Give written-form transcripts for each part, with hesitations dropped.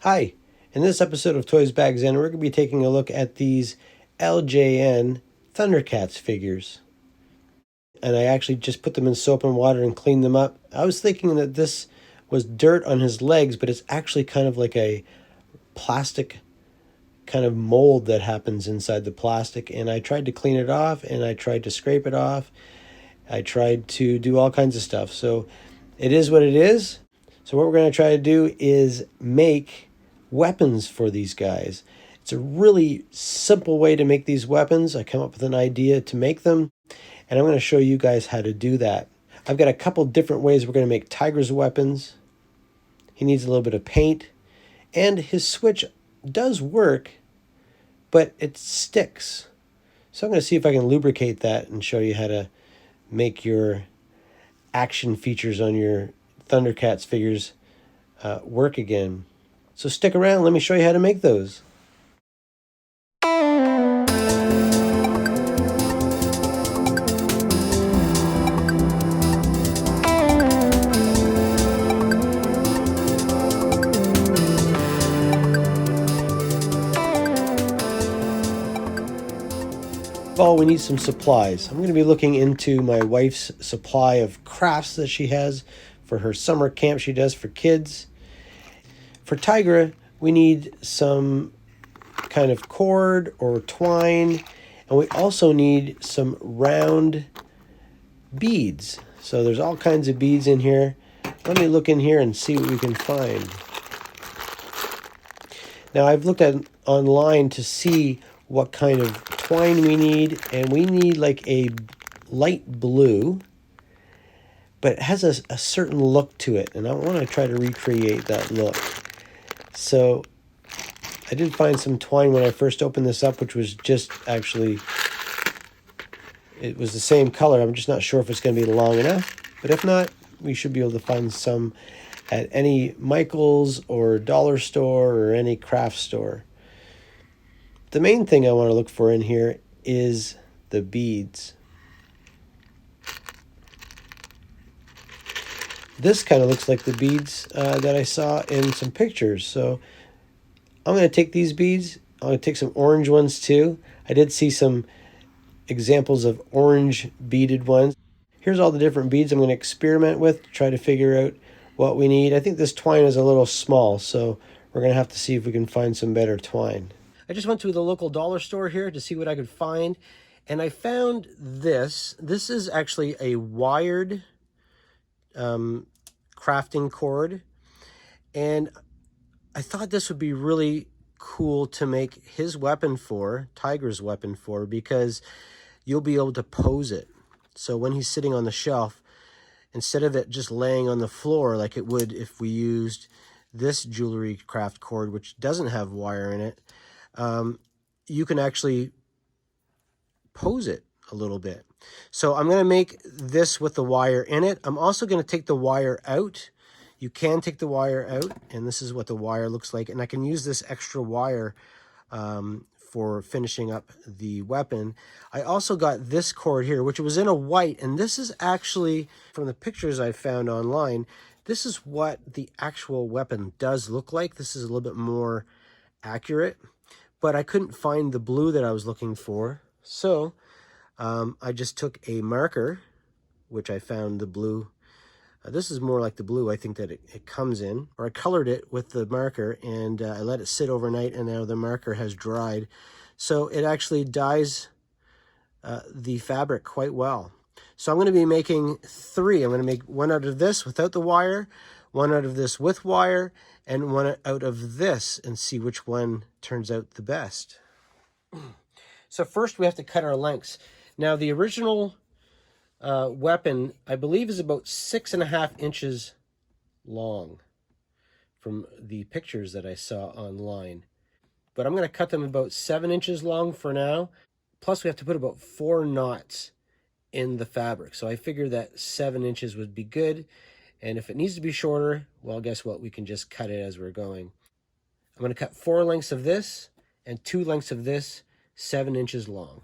Hi, in this episode of Toysbackzen, we're going to be taking a look at these LJN Thundercats figures. And I actually just put them in soap and water and cleaned them up. I was thinking that this was dirt on his legs, but it's actually kind of like a plastic kind of mold that happens inside the plastic. And I tried to clean it off, and I tried to scrape it off. I tried to do all kinds of stuff. So it is what it is. So what we're going to try to do is make weapons for these guys. It's a really simple way to make these weapons. I come up with an idea to make them, and I'm going to show you guys how to do that. I've got a couple different ways we're going to make Tigra's weapons. He needs a little bit of paint, and his switch does work, but it sticks. So I'm going to see if I can lubricate that and show you how to make your action features on your Thundercats figures work again. So stick around, let me show you how to make those. All we need some supplies. I'm going to be looking into my wife's supply of crafts that she has for her summer camp she does for kids. For Tigra, we need some kind of cord or twine, and we also need some round beads. So there's all kinds of beads in here. Let me look in here and see what we can find. Now I've looked at online to see what kind of twine we need, and we need like a light blue, but it has a certain look to it, and I want to try to recreate that look. So I did find some twine when I first opened this up, which was just actually, it was the same color. I'm just not sure if it's going to be long enough, but if not, we should be able to find some at any Michael's or dollar store or any craft store. The main thing I want to look for in here is the beads. This kind of looks like the beads that I saw in some pictures. So I'm going to take these beads. I'm going to take some orange ones too. I did see some examples of orange beaded ones. Here's all the different beads I'm going to experiment with to try to figure out what we need. I think this twine is a little small, so we're going to have to see if we can find some better twine. I just went to the local dollar store here to see what I could find, and I found this. This is actually a wired crafting cord, and I thought this would be really cool to make his weapon for, Tigra's weapon for, because you'll be able to pose it. So when he's sitting on the shelf, instead of it just laying on the floor like it would if we used this jewelry craft cord, which doesn't have wire in it, you can actually pose it a little bit. So I'm going to make this with the wire in it. I'm also going to take the wire out. You can take the wire out, and this is what the wire looks like. And I can use this extra wire for finishing up the weapon. I also got this cord here, which was in a white, and this is actually, from the pictures I found online, this is what the actual weapon does look like. This is a little bit more accurate, but I couldn't find the blue that I was looking for. So I just took a marker, which I found the blue. This is more like the blue I think that it comes in, or I colored it with the marker, and I let it sit overnight, and now the marker has dried. So it actually dyes the fabric quite well. So I'm going to be making three. I'm going to make one out of this without the wire, one out of this with wire, and one out of this, and see which one turns out the best. So first we have to cut our lengths. Now the original weapon, I believe, is about 6.5 inches long from the pictures that I saw online. But I'm going to cut them about 7 inches long for now. Plus we have to put about 4 knots in the fabric. So I figured that 7 inches would be good. And if it needs to be shorter, well, guess what? We can just cut it as we're going. I'm going to cut 4 lengths of this and 2 lengths of this, 7 inches long.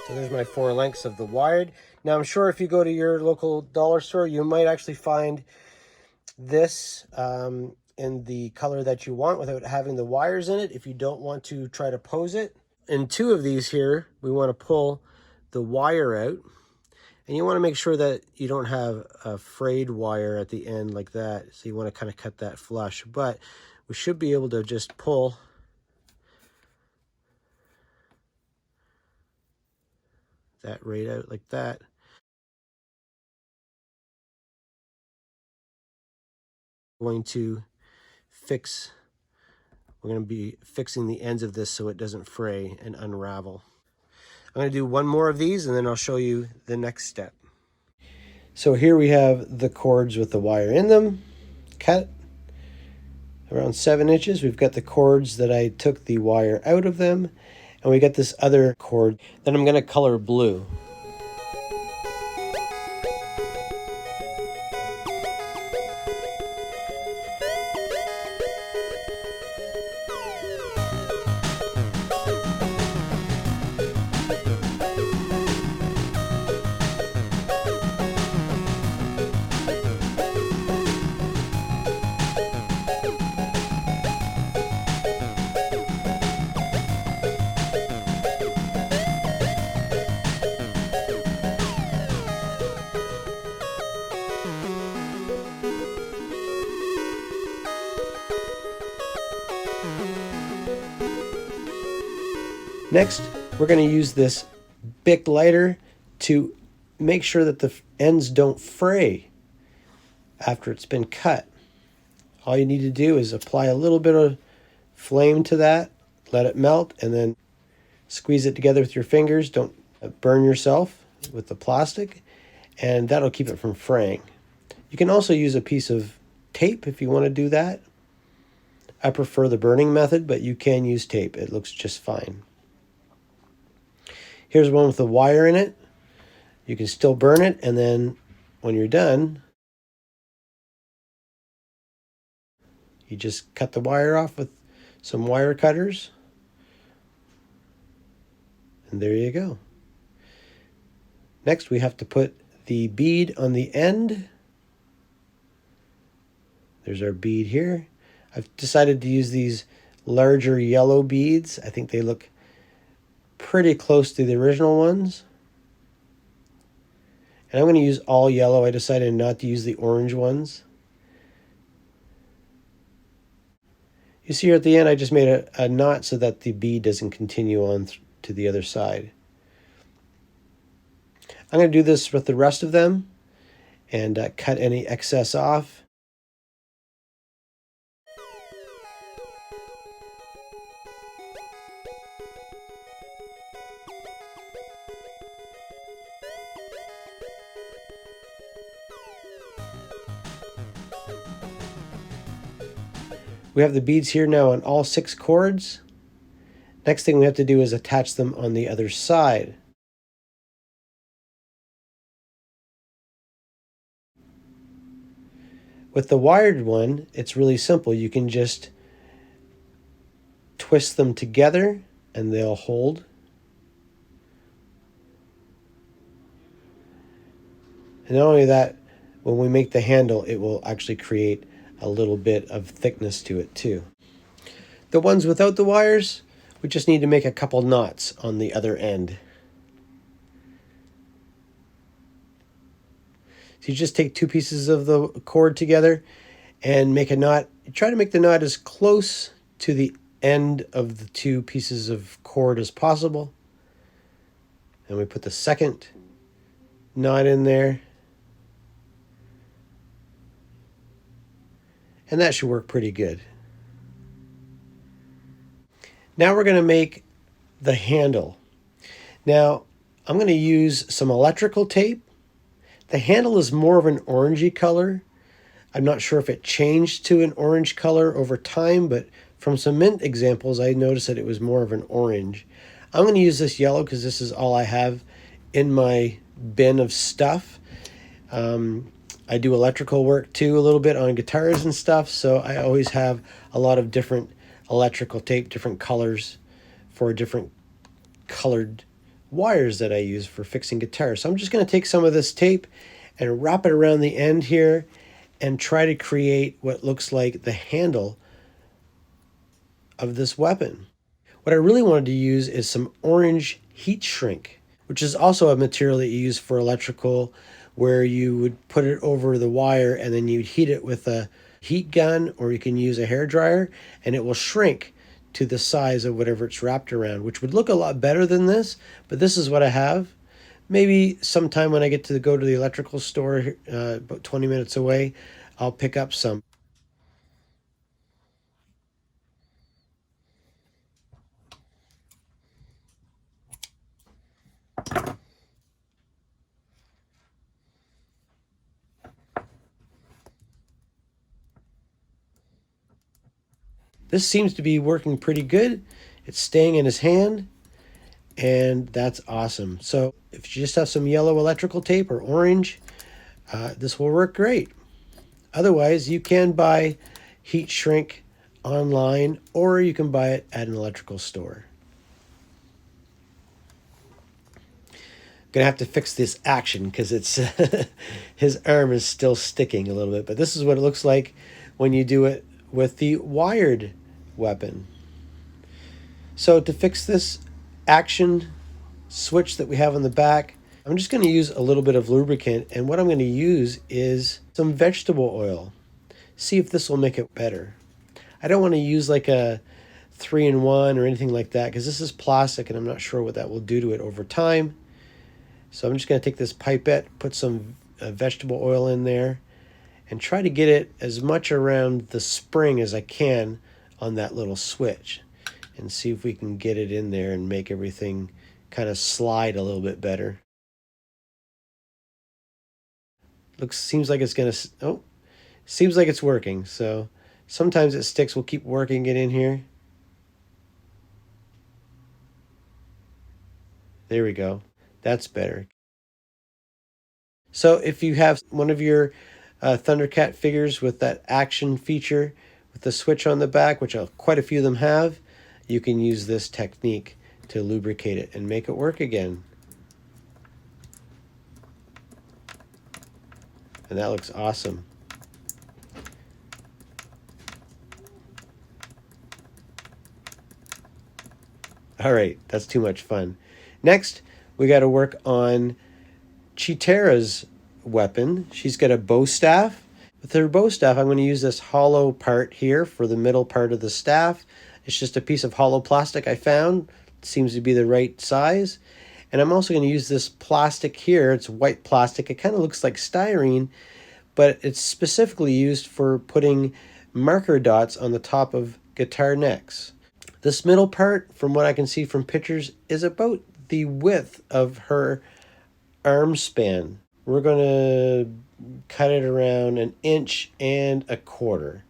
So there's my 4 lengths of the wired. Now I'm sure if you go to your local dollar store, you might actually find this in the color that you want without having the wires in it if you don't want to try to pose it. In 2 of these here, we want to pull the wire out. And you want to make sure that you don't have a frayed wire at the end like that. So you want to kind of cut that flush. But we should be able to just pull that right out like that. We're going to be fixing the ends of this so it doesn't fray and unravel. I'm going to do one more of these and then I'll show you the next step. So here we have the cords with the wire in them, cut around 7 inches. We've got the cords that I took the wire out of them, and we got this other cord that I'm going to color blue. Next, we're going to use this Bic lighter to make sure that the ends don't fray after it's been cut. All you need to do is apply a little bit of flame to that, let it melt, and then squeeze it together with your fingers. Don't burn yourself with the plastic, and that'll keep it from fraying. You can also use a piece of tape if you want to do that. I prefer the burning method, but you can use tape. It looks just fine. Here's one with the wire in it. You can still burn it, and then when you're done, you just cut the wire off with some wire cutters. And there you go. Next, we have to put the bead on the end. There's our bead here. I've decided to use these larger yellow beads. I think they look pretty close to the original ones. And I'm going to use all yellow. I decided not to use the orange ones. You see here at the end, I just made a knot so that the bead doesn't continue on to the other side. I'm going to do this with the rest of them and cut any excess off. We have the beads here now on all 6 cords. Next thing we have to do is attach them on the other side. With the wired one, it's really simple. You can just twist them together and they'll hold. And not only that, when we make the handle, it will actually create a little bit of thickness to it too. The ones without the wires, we just need to make a couple knots on the other end. So you just take 2 pieces of the cord together and make a knot. Try to make the knot as close to the end of the 2 pieces of cord as possible. And we put the second knot in there. And that should work pretty good. Now we're going to make the handle. Now I'm going to use some electrical tape. The handle is more of an orangey color. I'm not sure if it changed to an orange color over time, but from some mint examples, I noticed that it was more of an orange. I'm going to use this yellow because this is all I have in my bin of stuff. I do electrical work too, a little bit on guitars and stuff, so I always have a lot of different electrical tape, different colors for different colored wires that I use for fixing guitars. So I'm just going to take some of this tape and wrap it around the end here and try to create what looks like the handle of this weapon. What I really wanted to use is some orange heat shrink, which is also a material that you use for electrical, where you would put it over the wire and then you'd heat it with a heat gun, or you can use a hair dryer, and it will shrink to the size of whatever it's wrapped around, which would look a lot better than this, but this is what I have. Maybe sometime when I get to go to the electrical store, about 20 minutes away, I'll pick up some. This seems to be working pretty good. It's staying in his hand, and that's awesome. So if you just have some yellow electrical tape or orange, this will work great. Otherwise, you can buy heat shrink online, or you can buy it at an electrical store. Gonna have to fix this action because it's his arm is still sticking a little bit, but this is what it looks like when you do it with the wired weapon. So to fix this action switch that we have on the back, I'm just going to use a little bit of lubricant, and what I'm going to use is some vegetable oil. See if this will make it better. I don't want to use like a 3-in-1 or anything like that, because this is plastic and I'm not sure what that will do to it over time. So I'm just going to take this pipette, put some vegetable oil in there, and try to get it as much around the spring as I can on that little switch, and see if we can get it in there and make everything kind of slide a little bit better. Seems like it's gonna, oh, seems like it's working. So sometimes it sticks. We'll keep working it in here. There we go. That's better. So if you have one of your Thundercat figures with that action feature with the switch on the back, which quite a few of them have, you can use this technique to lubricate it and make it work again. And that looks awesome. All right, that's too much fun. Next, we got to work on Cheetara's weapon. She's got a bow staff. With her bow staff, I'm going to use this hollow part here for the middle part of the staff. It's just a piece of hollow plastic I found. It seems to be the right size. And I'm also going to use this plastic here. It's white plastic. It kind of looks like styrene, but it's specifically used for putting marker dots on the top of guitar necks. This middle part, from what I can see from pictures, is about the width of her arm span. We're going to cut it around 1.25 inches.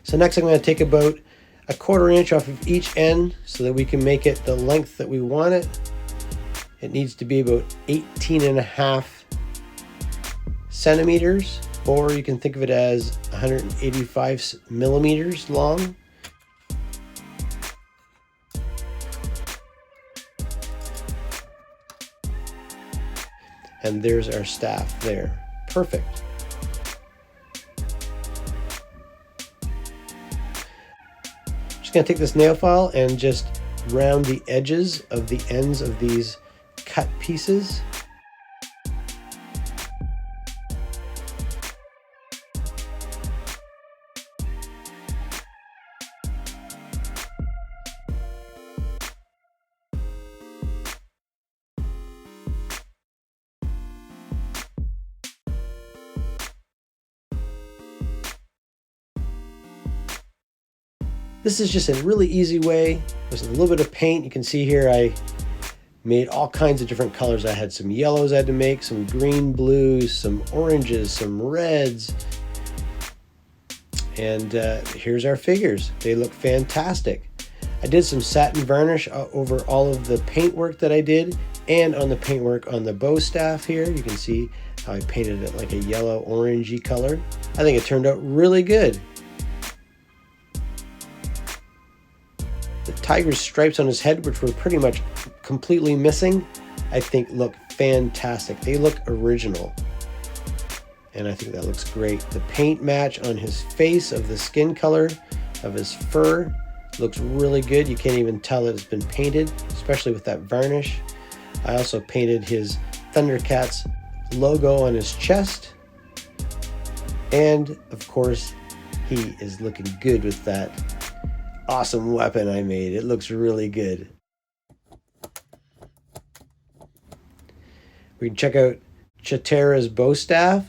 So next I'm going to take about 1/4 inch off of each end so that we can make it the length that we want it. It needs to be about 18.5 centimeters, or you can think of it as 185 millimeters long. And there's our staff there. Perfect. Just going to take this nail file and just round the edges of the ends of these cut pieces. This is just a really easy way with a little bit of paint. You can see here I made all kinds of different colors. I had some yellows I had to make, some green, blues, some oranges, some reds. And here's our figures. They look fantastic. I did some satin varnish over all of the paintwork that I did, and on the paintwork on the bow staff here. You can see how I painted it like a yellow orangey color. I think it turned out really good. The tiger's stripes on his head, which were pretty much completely missing, I think look fantastic. They look original. And I think that looks great. The paint match on his face of the skin color of his fur looks really good. You can't even tell that it's been painted, especially with that varnish. I also painted his Thundercats logo on his chest. And of course, he is looking good with that awesome weapon I made. It looks really good. We can check out Cheetara's bow staff,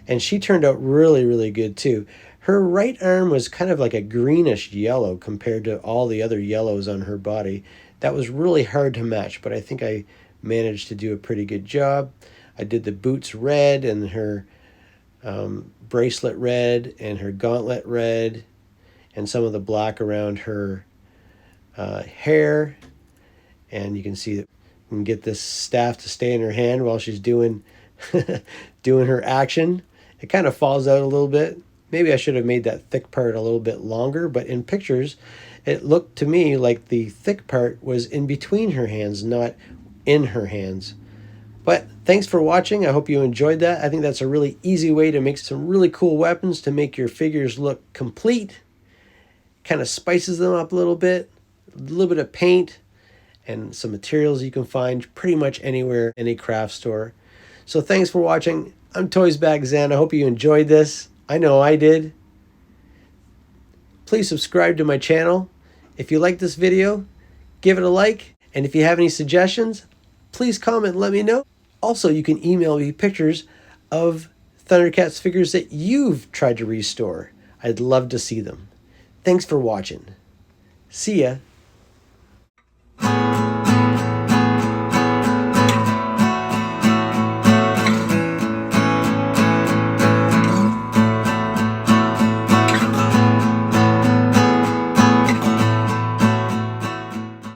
and she turned out really, really good too. Her right arm was kind of like a greenish yellow compared to all the other yellows on her body. That was really hard to match, but I think I managed to do a pretty good job. I did the boots red and her bracelet red and her gauntlet red and some of the black around her hair. And you can see that we can get this staff to stay in her hand while she's doing doing her action. It kind of falls out a little bit. Maybe I should have made that thick part a little bit longer, but in pictures, it looked to me like the thick part was in between her hands, not in her hands. But thanks for watching. I hope you enjoyed that. I think that's a really easy way to make some really cool weapons to make your figures look complete. Kind of spices them up a little bit of paint, and some materials you can find pretty much anywhere, any craft store. So thanks for watching. I'm Toysbackzen. I hope you enjoyed this. I know I did. Please subscribe to my channel. If you like this video, give it a like. And if you have any suggestions, please comment and let me know. Also, you can email me pictures of Thundercats figures that you've tried to restore. I'd love to see them. Thanks for watching. See ya.